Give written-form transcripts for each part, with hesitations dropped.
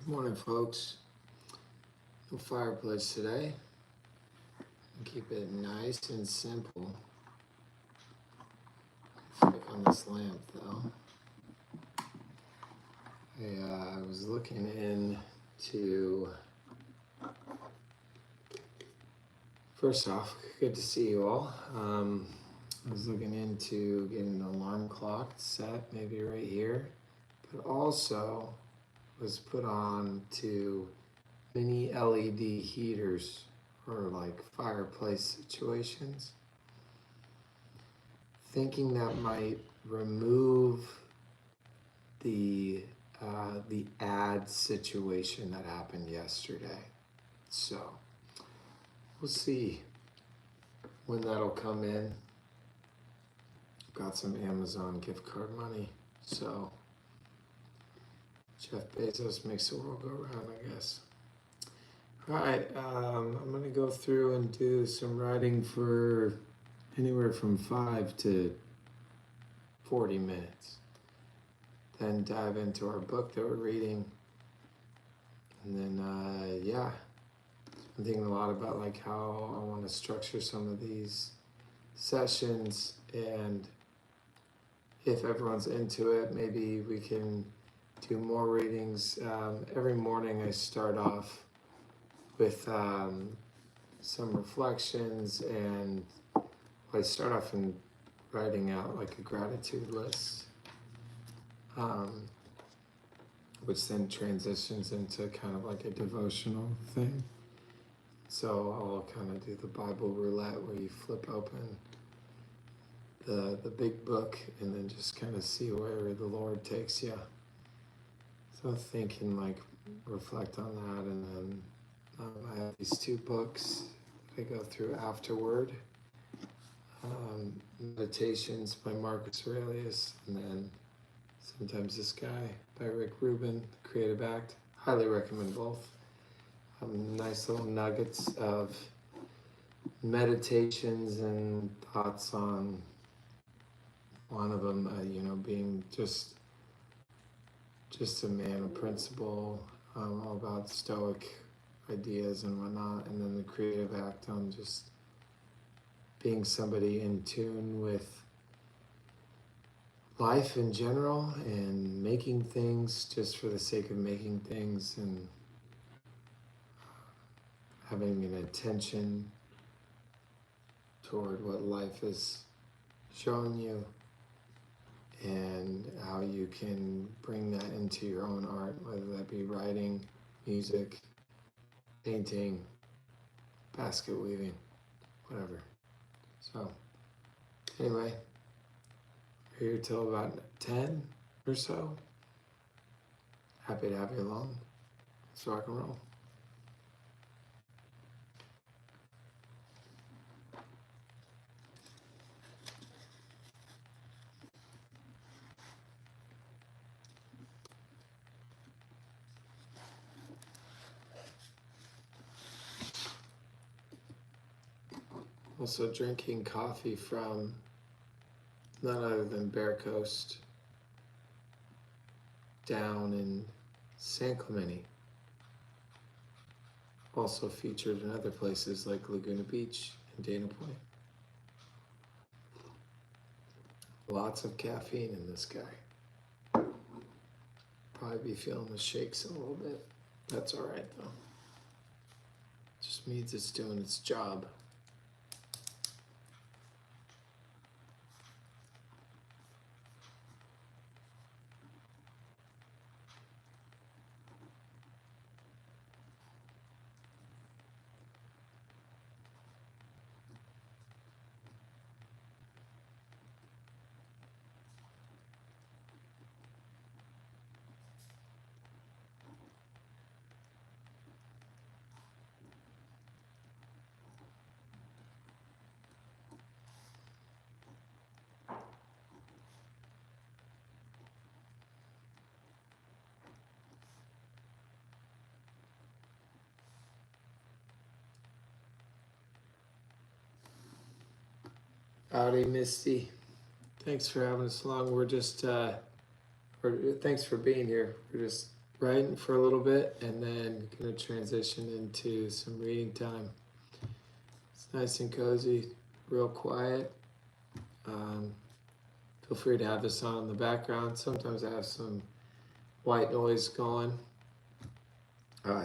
Good morning, folks. No fireplace today. Keep it nice and simple. Check on this lamp, though. I was looking into. First off, good to see you all. I was looking into getting an alarm clock set, maybe right here, but also was put on to mini LED heaters for like fireplace situations. Thinking that might remove the ad situation that happened yesterday. So we'll see when that'll come in. Got some Amazon gift card money, so Jeff Bezos makes the world go round, I guess. All right, I'm gonna go through and do some writing for anywhere from 5 to 40 minutes. Then dive into our book that we're reading. And then, I'm thinking a lot about like how I want to structure some of these sessions, and if everyone's into it, maybe we can do more readings. Every morning I start off with some reflections, and I start off in writing out like a gratitude list, which then transitions into kind of like a devotional thing. So I'll kind of do the Bible roulette where you flip open the big book and then just kind of see where the Lord takes you. So thinking like reflect on that, and then I have these 2 books that I go through afterward. Meditations by Marcus Aurelius, and then sometimes this guy by Rick Rubin, Creative Act. Highly recommend both. Nice little nuggets of meditations and thoughts on one of them, being just a man of principle, all about Stoic ideas and whatnot, and then the Creative Act on just being somebody in tune with life in general and making things just for the sake of making things, and having an attention toward what life is showing you and how you can bring that into your own art, whether that be writing, music, painting, basket weaving, whatever. So anyway, we're here till about 10 or so. Happy to have you along. Let's rock and roll. Also drinking coffee from none other than Bear Coast down in San Clemente. Also featured in other places like Laguna Beach and Dana Point. Lots of caffeine in this guy. Probably be feeling the shakes a little bit. That's all right though. Just means it's doing its job. Howdy, Misty. Thanks for having us along. We're just, thanks for being here. We're just writing for a little bit, and then gonna transition into some reading time. It's nice and cozy, real quiet. Feel free to have this on in the background. Sometimes I have some white noise going.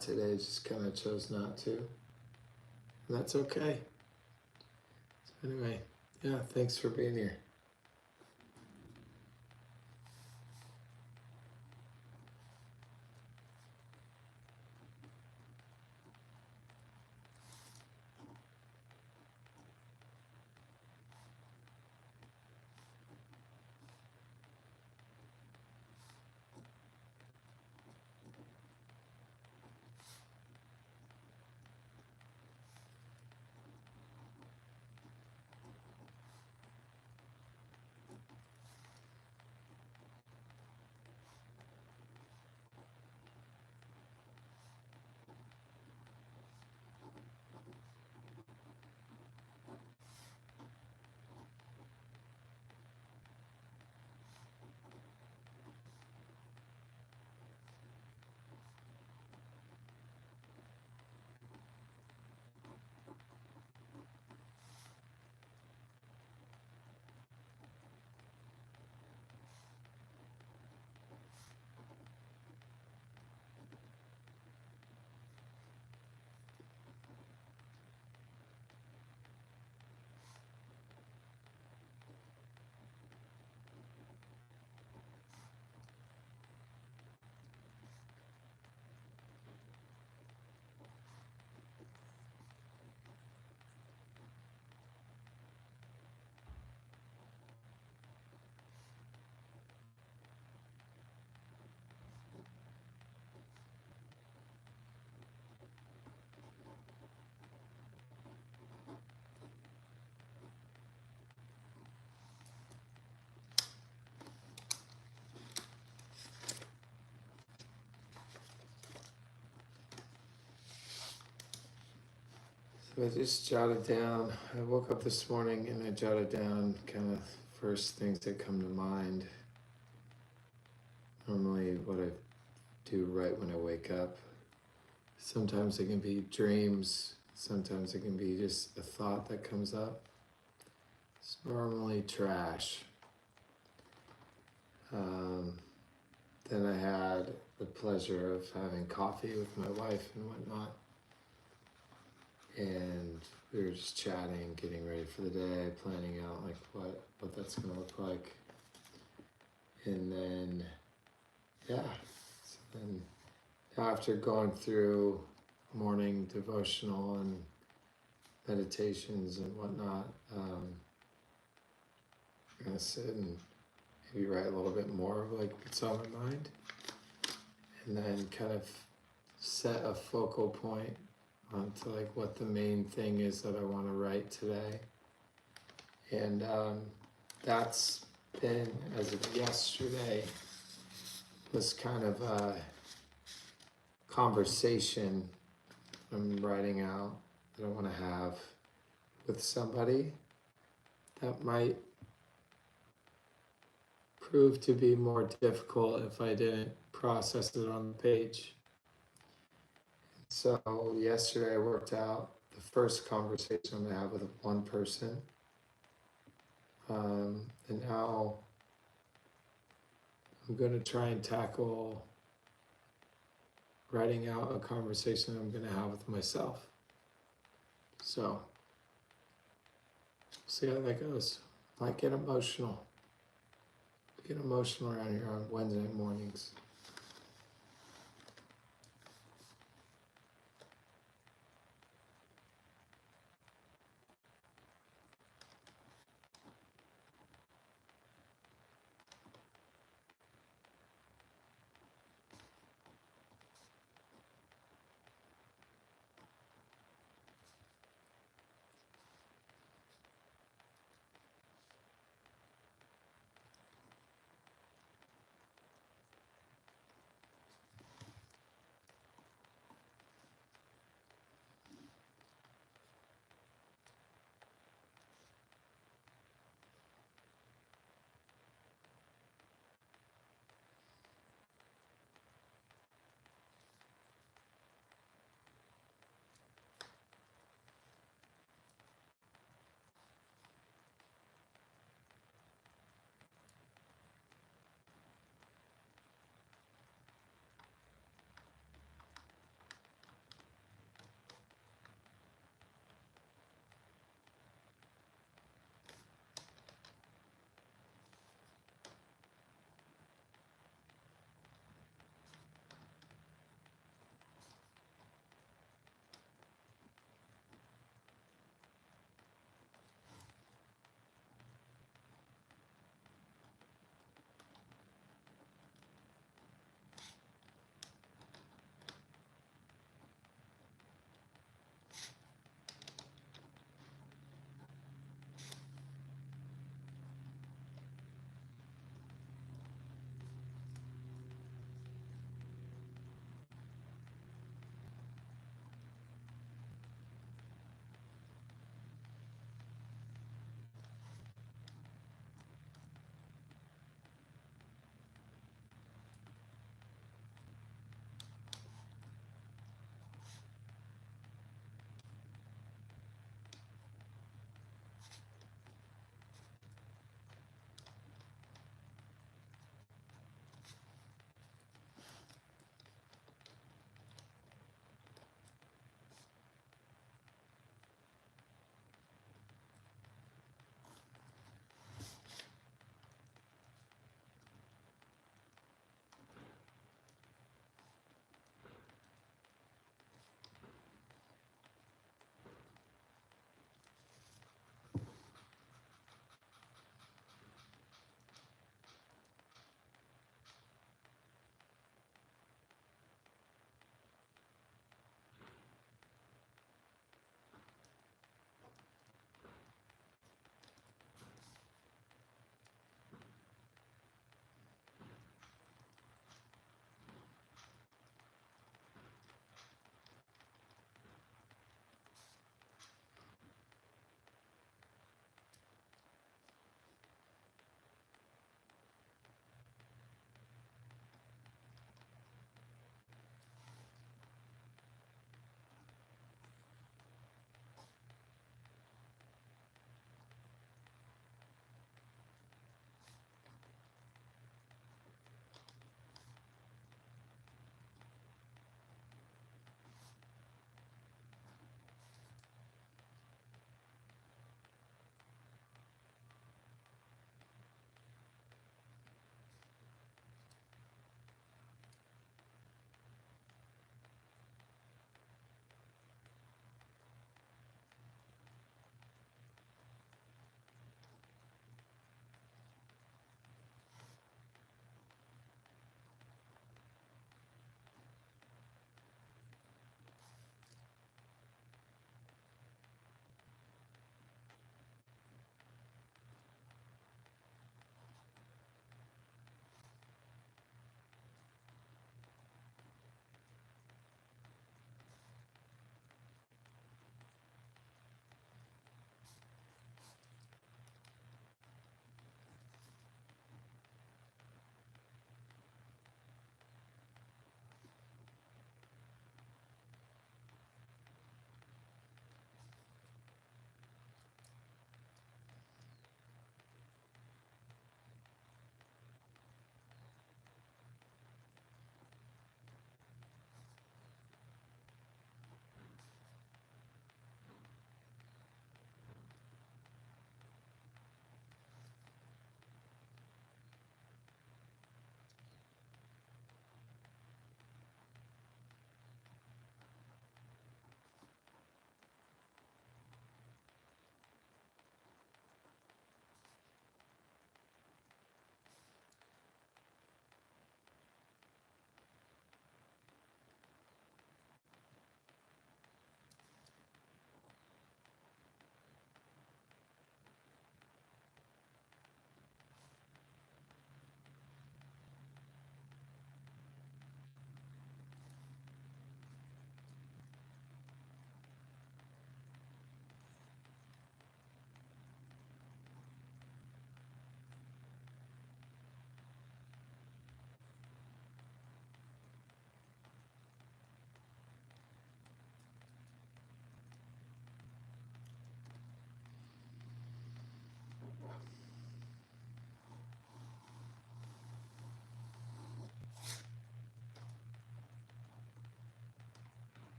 Today just kind of chose not to, and that's okay. So anyway, yeah, thanks for being here. So I just jotted down, I woke up this morning and I jotted down kind of first things that come to mind. Normally what I do right when I wake up. Sometimes it can be dreams, sometimes it can be just a thought that comes up. It's normally trash. Then I had the pleasure of having coffee with my wife and whatnot. And we were just chatting, getting ready for the day, planning out like what that's gonna look like. And then, yeah, so then after going through morning devotional and meditations and whatnot, I'm gonna sit and maybe write a little bit more of like what's on my mind, and then kind of set a focal point onto like what the main thing is that I want to write today. And that's been, as of yesterday, was kind of a conversation I'm writing out that I want to have with somebody that might prove to be more difficult if I didn't process it on the page. So yesterday I worked out the first conversation I'm gonna have with one person. And now I'm gonna try and tackle writing out a conversation I'm gonna have with myself. So see how that goes. Might get emotional. Get emotional around here on Wednesday mornings.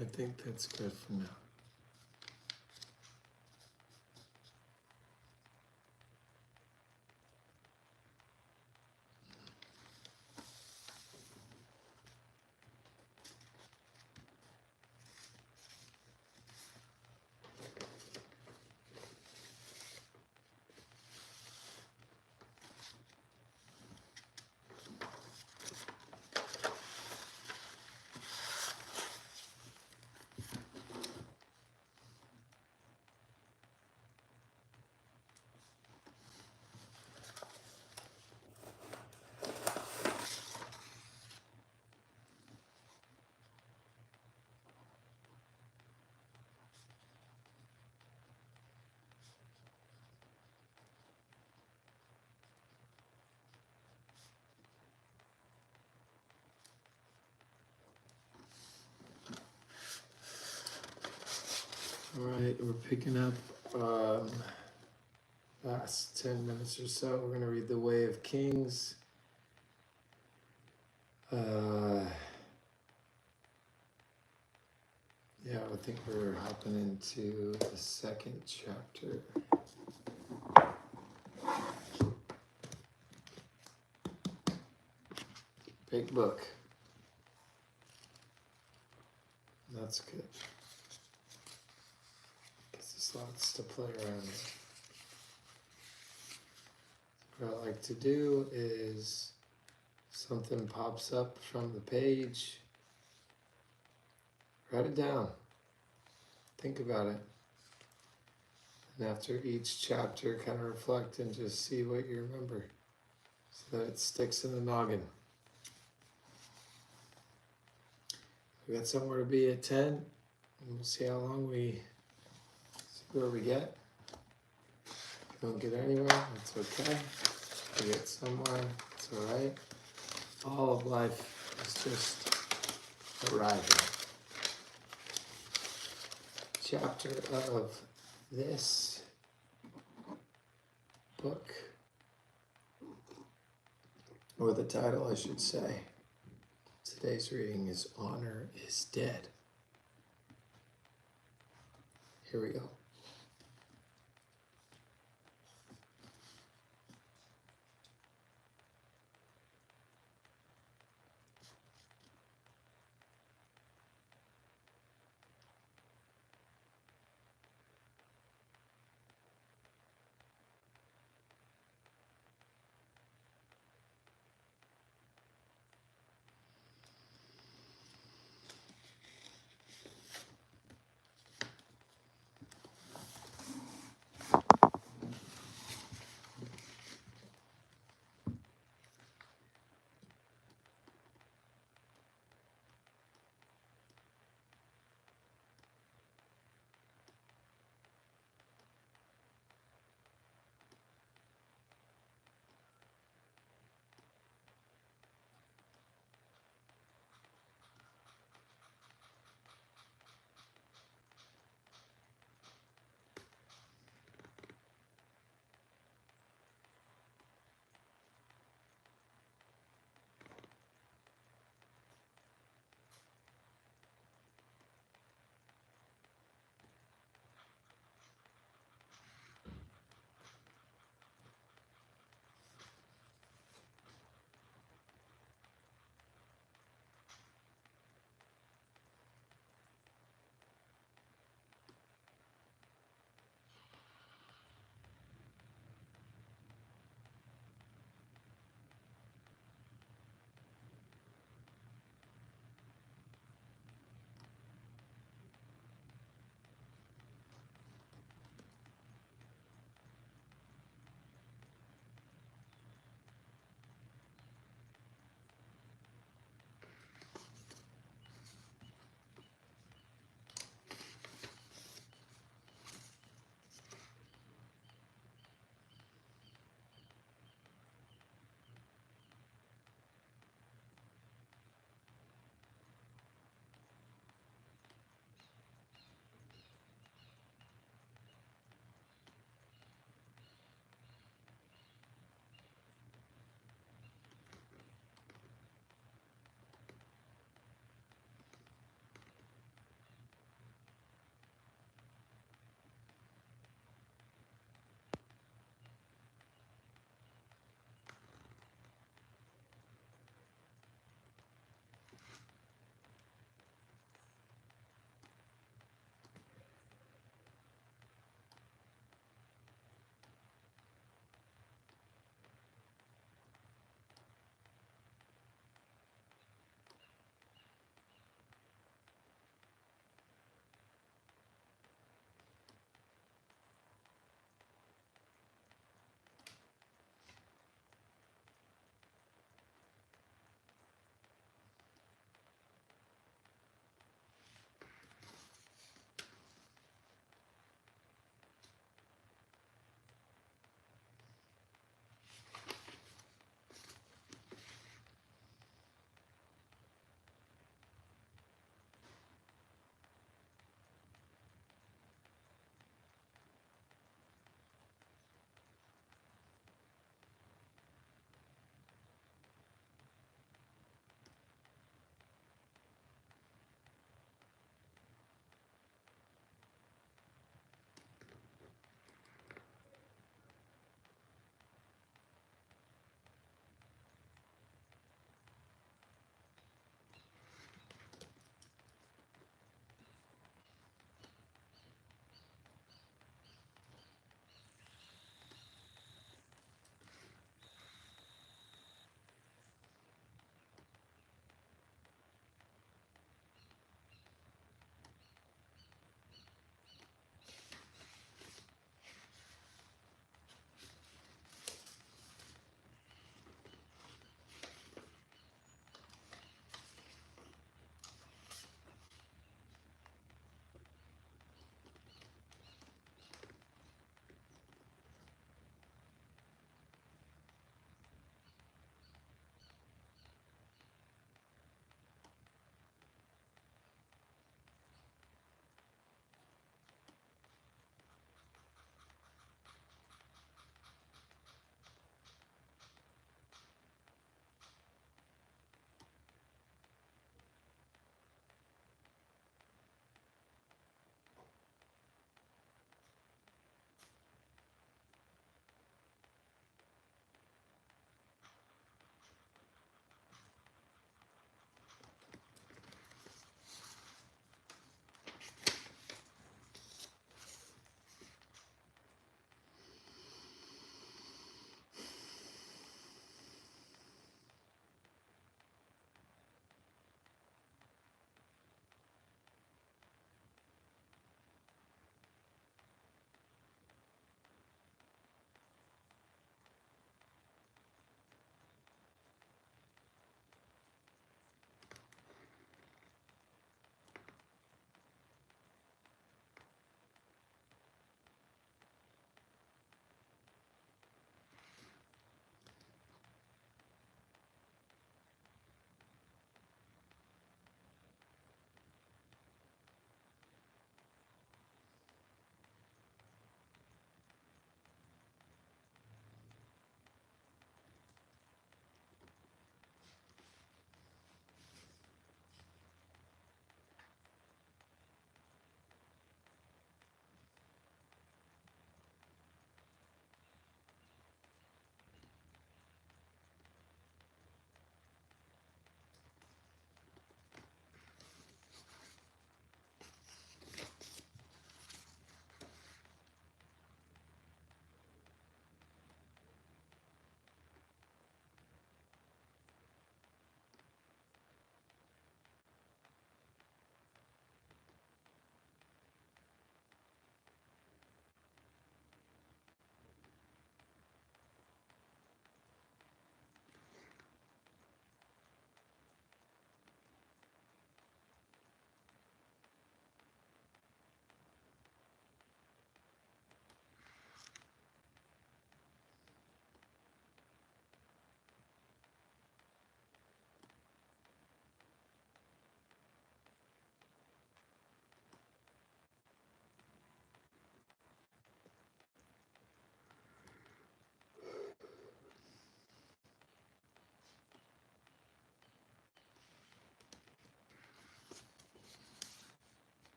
I think that's good for now. All right, we're picking up last 10 minutes or so. We're going to read The Way of Kings. Yeah, I think we're hopping into the second chapter. Big book. That's good. Gives us lots to play around with. What I like to do is something pops up from the page. Write it down. Think about it. And after each chapter, kind of reflect and just see what you remember so that it sticks in the noggin. We got somewhere to be at 10, and we'll see how long see where we get. If we don't get anywhere, it's okay. If we get somewhere, it's all right. All of life is just arriving. Chapter of this book, or the title, I should say. Today's reading is Honor is Dead. Here we go.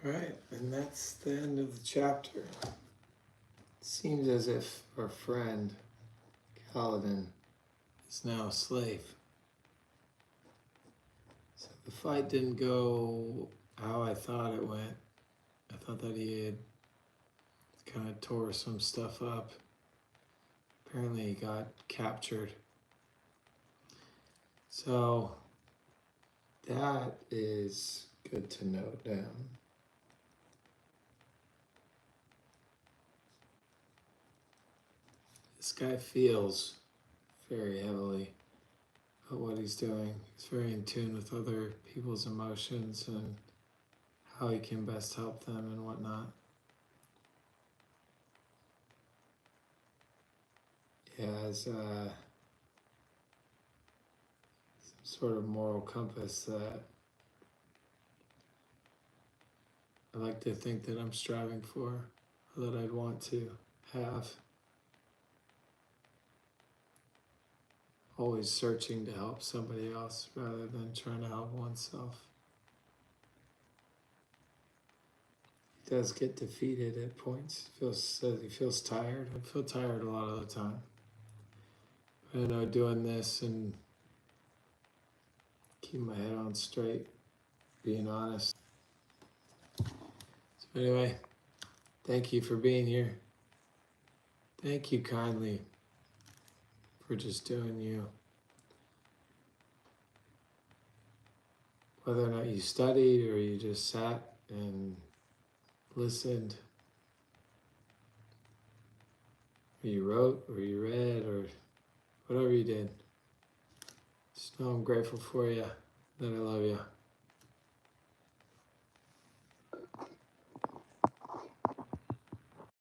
right, and that's the end of the chapter. It seems as if our friend Kaladin is now a slave. So the fight didn't go how I thought it went. I thought that he had kind of tore some stuff up. Apparently he got captured. So that is good to note down. This guy feels very heavily about what he's doing. He's very in tune with other people's emotions and how he can best help them and whatnot. He has some sort of moral compass that I like to think that I'm striving for, or that I'd want to have. Always searching to help somebody else rather than trying to help oneself. He does get defeated at points. He feels tired. I feel tired a lot of the time. I know doing this and keep my head on straight, being honest. So anyway, thank you for being here. Thank you kindly for just doing you. Whether or not you studied or you just sat and listened, or you wrote or you read or whatever you did, just know I'm grateful for you, that I love you.